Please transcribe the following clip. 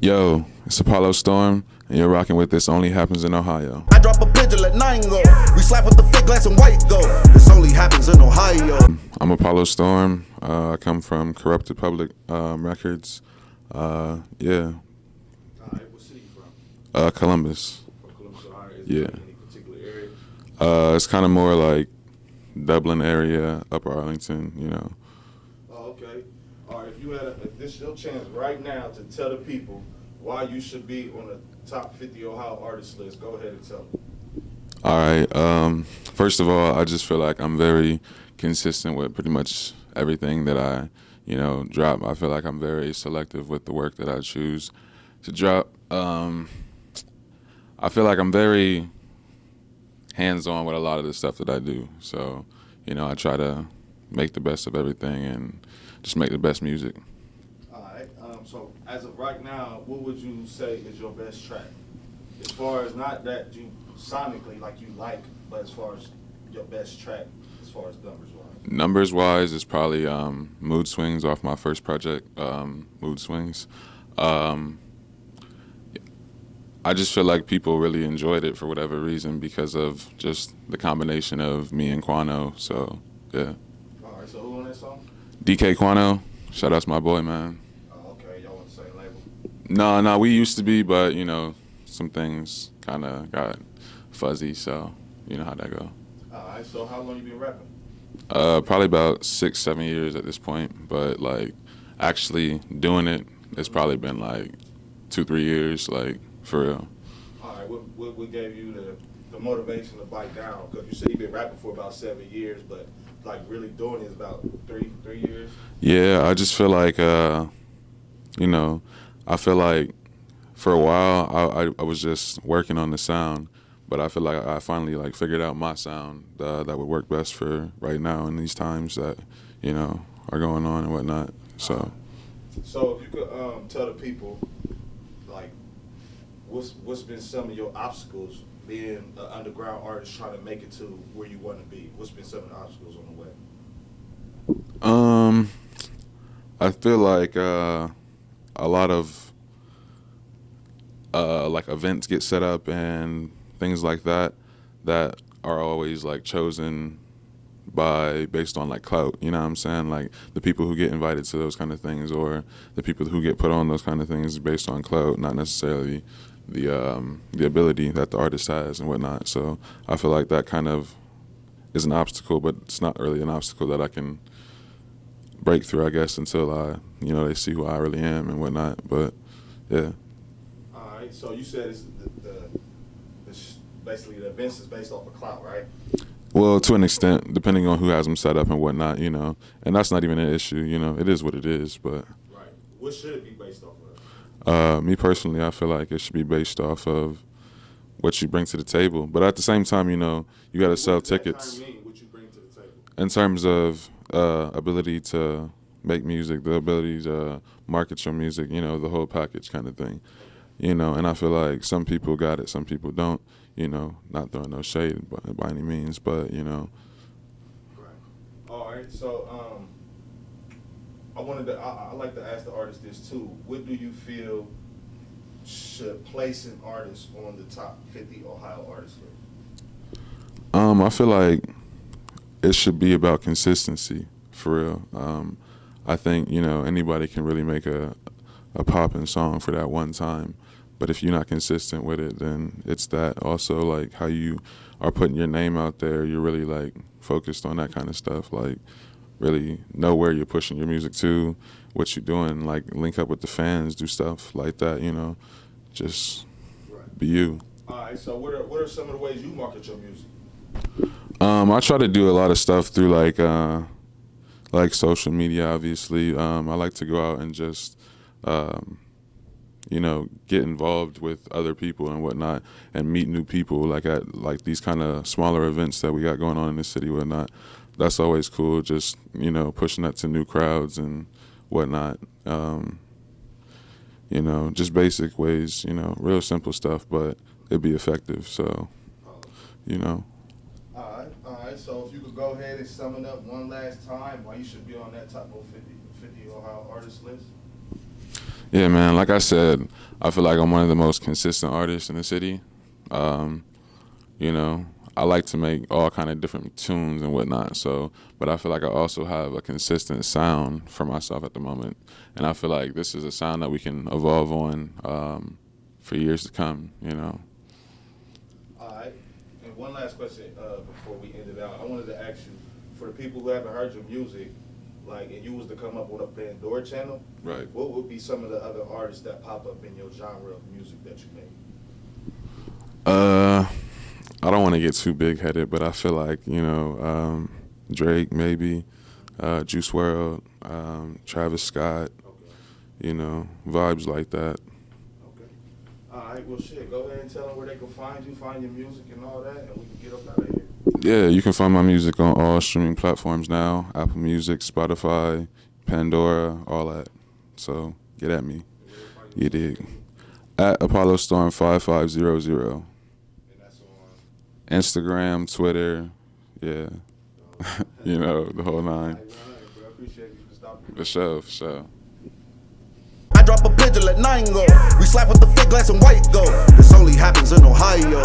Yo, it's Apollo Storm, and you're rocking with This Only Happens in Ohio. I drop a pigeon, let 9 go. We slap with the fake glass and white go. This only happens in Ohio. I'm Apollo Storm. I come from Corrupted Public Records. Yeah. All right, what city you from? Columbus. From Columbus, Ohio. Is Yeah. there any particular area? It's kind of more like Dublin area, Upper Arlington, you know. Oh, okay. All right, if you had this is your chance right now to tell the people why you should be on the top 50 Ohio artist list, go ahead and tell them. All right. First of all, I just feel like I'm very consistent with pretty much everything that I, drop. I feel like I'm very selective with the work that I choose to drop. I feel like I'm very hands-on with a lot of the stuff that I do. So, I try to make the best of everything and just make the best music. All right. So as of right now, what would you say is your best track? As far as not that you sonically like, but as far as your best track, as far as numbers wise. Numbers wise, it's probably Mood Swings off my first project, Mood Swings. I just feel like people really enjoyed it for whatever reason because of just the combination of me and Quano. So, yeah. All right. So who on that song? DK Quano, shout out to my boy, man. Oh, okay. Y'all want the same label? No, we used to be, but, some things kind of got fuzzy, so you know how that go. All right. So how long you been rapping? Probably about 6-7 years at this point, but actually doing it, it's probably been 2-3 years, for real. All right. What gave you the motivation to bite down? Because you said you've been rapping for about 7 years, but really doing it is about three years. Yeah, I just feel like, I feel like for a while I was just working on the sound, but I feel like I finally figured out my sound that would work best for right now in these times that, are going on and whatnot. So. So if you could tell the people, what's been some of your obstacles being an underground artist trying to make it to where you want to be? What's been some of the obstacles on the way? I feel like a lot of events get set up and things like that are always chosen based on clout, you know what I'm saying? The people who get invited to those kind of things or the people who get put on those kind of things based on clout, not necessarily the ability that the artist has and whatnot. So I feel like that kind of is an obstacle, but it's not really an obstacle that I can break through, I guess, until they see who I really am and whatnot. But yeah. All right. So you said it's basically the events is based off of clout, right? Well, to an extent, depending on who has them set up and whatnot, and that's not even an issue, it is what it is, but. Right. What should it be based off of? Me personally, I feel like it should be based off of what you bring to the table. But at the same time, you got to sell tickets. What you bring to the table? In terms of ability to make music, the ability to market your music, the whole package kind of thing. And I feel like some people got it, some people don't. Not throwing no shade by any means, but Right. All right. So I like to ask the artist this too. What do you feel should place an artist on the top 50 Ohio artist list? I feel like it should be about consistency, for real. I think, anybody can really make a poppin' song for that one time. But if you're not consistent with it, then it's that. Also, how you are putting your name out there, you're really, focused on that kind of stuff. Really know where you're pushing your music to, what you're doing, link up with the fans, do stuff like that, just Right. be you. All right. So what are some of the ways you market your music? I try to do a lot of stuff through, social media, obviously. I like to go out and just, get involved with other people and whatnot and meet new people at these kind of smaller events that we got going on in the city and whatnot. That's always cool, just, pushing that to new crowds and whatnot. Just basic ways, real simple stuff, but it'd be effective. So, All right. So if you could go ahead and sum it up one last time, why you should be on that top of 50 Ohio artist list? Yeah, man. Like I said, I feel like I'm one of the most consistent artists in the city. You know, I like to make all kind of different tunes and whatnot. So, but I feel like I also have a consistent sound for myself at the moment, and I feel like this is a sound that we can evolve on for years to come. You know. All right. And one last question before we end it out. I wanted to ask you, for the people who haven't heard your music, like, and you was to come up on a Pandora channel, Right. what would be some of the other artists that pop up in your genre of music that you make? I don't want to get too big-headed, but I feel like, you know, Drake maybe, Juice WRLD, Travis Scott, you know, vibes like that. Okay. All right. Well, shit. Go ahead and tell them where they can find you, find your music, and all that, and we can get up out of here. Yeah, you can find my music on all streaming platforms now, Apple Music, Spotify, Pandora, all that. So get at me. You dig. At Apollo Storm 5500. And that's on. Instagram, Twitter, yeah. You know, the whole nine. I appreciate you for stopping. For sure, for sure. I drop a pigeon, let 9 go. We slap with the fake glass and white gold. This only happens in Ohio.